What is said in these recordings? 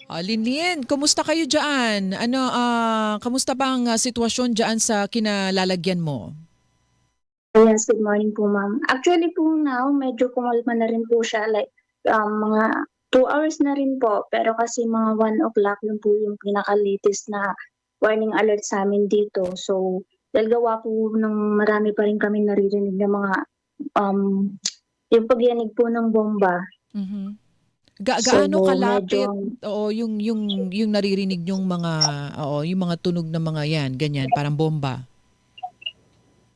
Linlin, kumusta kayo diyan? Kamusta bang sitwasyon diyan sa kinalalagyan mo? Yes, good morning po, ma'am. Actually po now, medyo kumalma na rin po siya, like, mga 2 hours na rin po. Pero kasi mga 1 o'clock yun po yung pinaka-latest na warning alert sa'min dito. So, dahil gawa po ng marami pa rin kaming naririnig na mga, um, yung pagyanig po ng bomba. Mhm. So, Gaano medyo kalapit, oo, yung naririnig yung mga, oo, yung mga tunog ng mga 'yan, ganyan, parang bomba?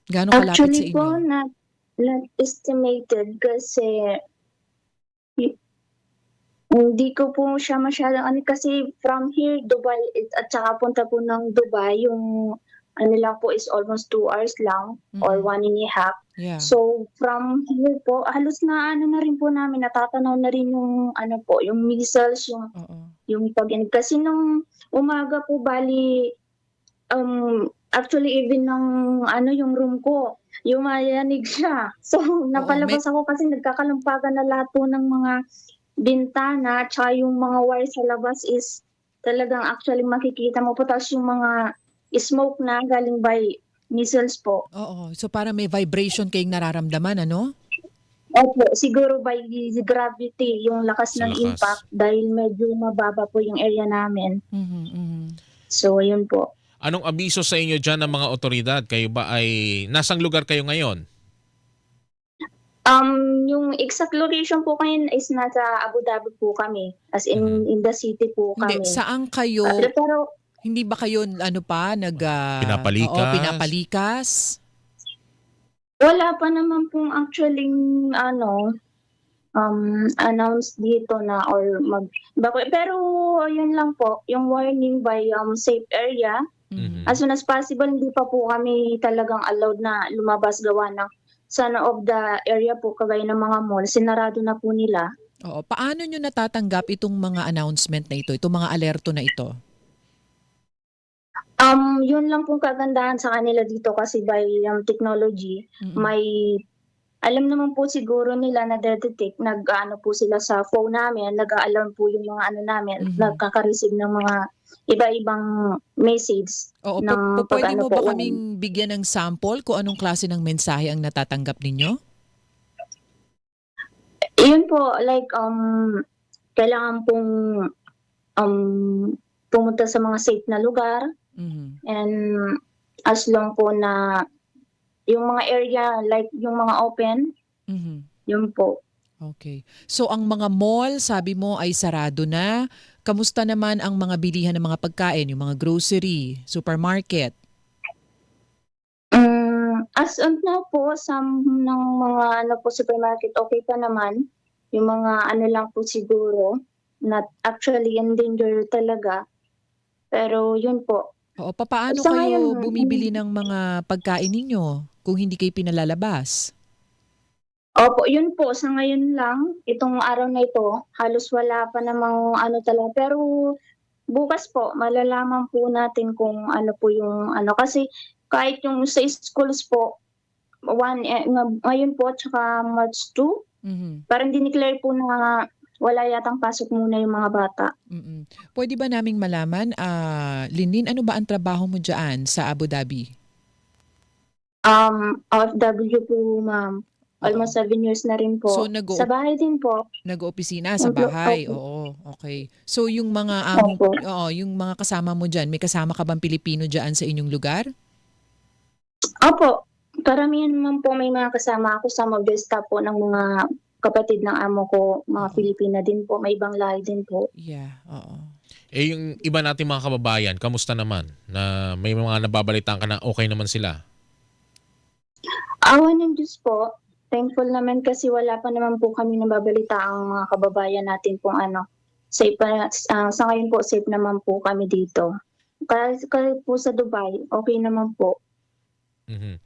Gaano kalapit sa actually po inyo? not estimated kasi hi hindi ko po siya masyadong ano, kasi from here Dubai at saka punta po ng Dubai yung ano lang po is almost 2 hours lang or Mm. 1 and a half. Yeah. So, from here po halos na-ano na rin po namin, natatanaw na rin yung ano po, yung missiles, Oo. yung pag-yanig. Kasi nung umaga po bale, actually even ng ano, yung room ko yumayanig siya. So, Oo, napalabas ako kasi nagkakalampagan na lahat po ng mga bintana, tsaka yung mga wire sa labas is talagang actually makikita mo po, tapos yung mga smoke na galing by missiles po. oo. So, parang may vibration kayong nararamdaman, ano? Opo, siguro by gravity, yung lakas Sa ng impact lakas. dahil medyo mababa po yung area namin. Mhm, mhm. So, ayun po. Anong abiso sa inyo diyan ng mga otoridad? Kayo ba ay nasang lugar kayo ngayon? Yung exact location po ngayon is nasa Abu Dhabi po kami, as Mhm. in the city po Hindi, kami. saan kayo, Pero hindi ba kayo ano pa, oo, Pinapalikas? pinapalikas? wala pa naman pong actually ano, announce dito na or pero yun lang po, yung warning by, safe area. Mhm. As soon as possible, hindi pa po kami talagang allowed na lumabas gawa ng sa of the area po kagaya ng mga mall, sinarado na po nila. Oo, paano niyo natatanggap itong mga announcement na ito, itong mga alerto na ito? Yun lang pong kagandahan sa kanila dito kasi by, technology, Mm. may alam naman po siguro nila na detect, nag-aano po sila sa phone namin, nag-a-alarm po yung mga ano namin, Mhm. nagkaka-receive ng mga iba-ibang message Oo, ng pupuwede pag-ano mo po, ba kaming bigyan ng sample kung anong klase ng mensahe ang natatanggap ninyo? yun po like, kailangan pong, um, pumunta sa mga safe na lugar Mhm, and as long po na yung mga area like yung mga open, mhm. yun po. Okey. So ang mga mall sabi mo ay sarado na. Kamusta naman ang mga bilihan ng mga pagkain, yung mga grocery, supermarket? As of now po, some ng mga ano po, supermarket okey pa naman. Yung mga ano lang po siguro, not actually endanger talaga, pero yun po. Oo, papaano Sa ngayon, kayo bumibili ng mga pagkain ninyo kung hindi kayo pinalalabas? opo, yun po sa ngayon lang, itong araw na ito, halos wala pa namang ano talaga, pero bukas po malalaman po natin kung ano po yung ano, kasi kahit yung sa schools po, ngayon po tsaka March 2, Mhm. parang dineclare po na wala yatang pasok muna yung mga bata. Mm. Puwede ba naming malaman, Linlin, ano ba ang trabaho mo diyaan sa Abu Dhabi? OFW po, ma'am. Oo. Almost 7 years na rin So po. Sa bahay din po, nag-oopisina sa bahay, opo, oo, okay. So yung mga amo, opo. oo, yung mga kasama mo diyan, may kasama ka bang Pilipino diyaan sa inyong lugar? Opo, karamihan naman po may mga kasama ako sa mag-staff po ng mga kapatid ng amo ko, mga Oo, Pilipina din po, may ibang lahi din po. yeah, oo. Eh yung iba nating mga kababayan, kamusta naman? Na may mga nababalitaan ka na okey naman sila? Awa ng Diyos po, thankful naman kasi wala pa naman po kaming nababalitaang mga kababayan natin pong ano, safe pa, sa ngayon po safe naman po kami dito. Kahit po sa Dubai, okey naman po. Mhm.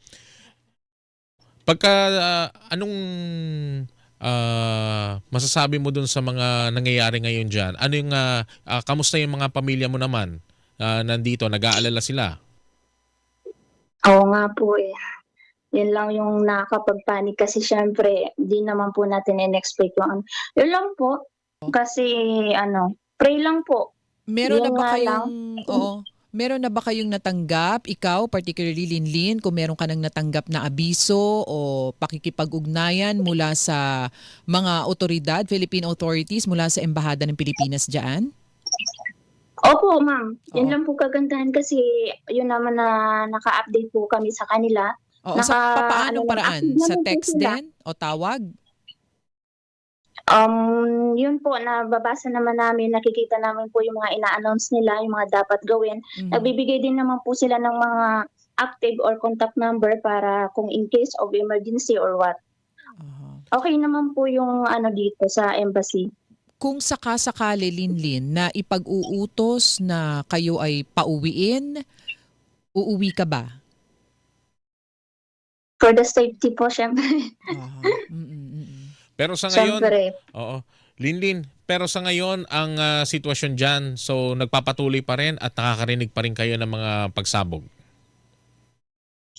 Pagka, anong, masasabi mo dun sa mga nangyayari ngayon diyan? Ano yung, kamusta yung mga pamilya mo naman, nandito, nag-aalala sila? Oo nga po, eh. Yun lang yung nakakapag-panic kasi siyempre di naman po natin in-expect yung ano, yun lang po. Kasi ano, pray lang po. Meron na Yun ba nga lang. kayong oo, meron na ba kayong natanggap, ikaw particularly Linlin, kung meron ka nang natanggap na abiso o pakikipag-ugnayan mula sa mga otoridad, Philippine authorities mula sa Embahada ng Pilipinas diyan? Opo, ma'am. Yun Oo. lang po kagandahan kasi yun naman na naka-update po kami sa kanila. Oo, sa Ano papaanong lang, paraan? active Sa naman po text sila. din o tawag? Yun po, nababasa naman namin, nakikita namin po yung mga ina-announce nila, yung mga dapat gawin. Mhm. Nagbibigay din naman po sila ng mga active or contact number para kung in case of emergency or what. Aha. Okay naman po yung ano dito sa embassy. Kung sakasakali, Linlin, na ipag-uutos na kayo ay pauwiin, uuwi ka ba? For the safety po, syempre. Aha. Pero sa ngayon, Syempre. oo, Linlin, pero sa ngayon ang sitwasyon diyan, so nagpapatuloy pa rin at nakakarinig pa rin kayo ng mga pagsabog.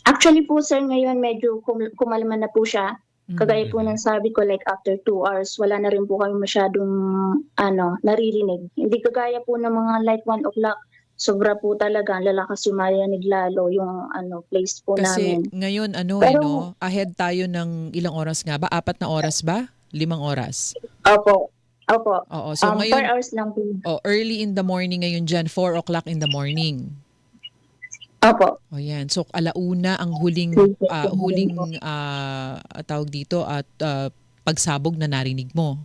Actually po sir, ngayon medyo kumalma na po siya. Kagaya po Mhm. ng sabi ko, like after 2 hours, wala na rin po kami masyadong naririnig. Hindi kagaya po ng mga like 1 o'clock, sobra po talaga, lalakas yung marinig lalo yung place po Kasi namin. ngayon Pero, no, ahead tayo ng ilang oras nga ba? 4 na oras ba? 5 oras? opo, opo, Oo, so 4 ngayon, hours lang po. early in the morning ngayon dyan, 4 o'clock in the morning. Opo. O yan, so alauna ang huling, tawag dito at pagsabog na narinig mo.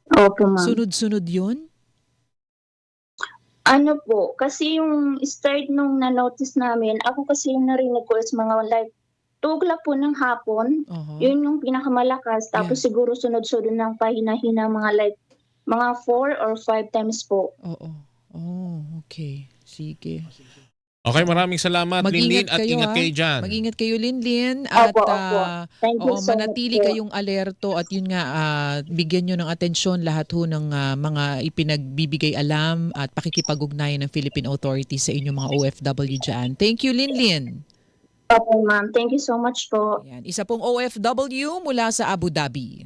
Opo, ma'am. Sunod-sunod yun? Ano po, kasi yung start nung na-notice namin, ako kasi yung narinig ko is mga like 2 o'clock po ng hapon. Aha. Yun yung pinakamalakas. Tapos siguro sunod-sunod ng pahina-hina mga like mga 4 or 5 times po. Oo. Oh, okay. Sige. Okay, maraming salamat Linlin Mag-ingat at kayo, ingat ha? kayo diyan. Mag-ingat kayo, Linlin. At Opo, opo. Thank you so much manatili po. kayong alerto at yun nga, bigyan nyo ng atensyon lahat ho ng mga ipinagbibigay alam at pakikipag-ugnayan ng Philippine authorities sa inyong mga OFW dyan. Thank you, Linlin. Opo, ma'am. Thank you so much po. Ayan. Isa pong OFW mula sa Abu Dhabi.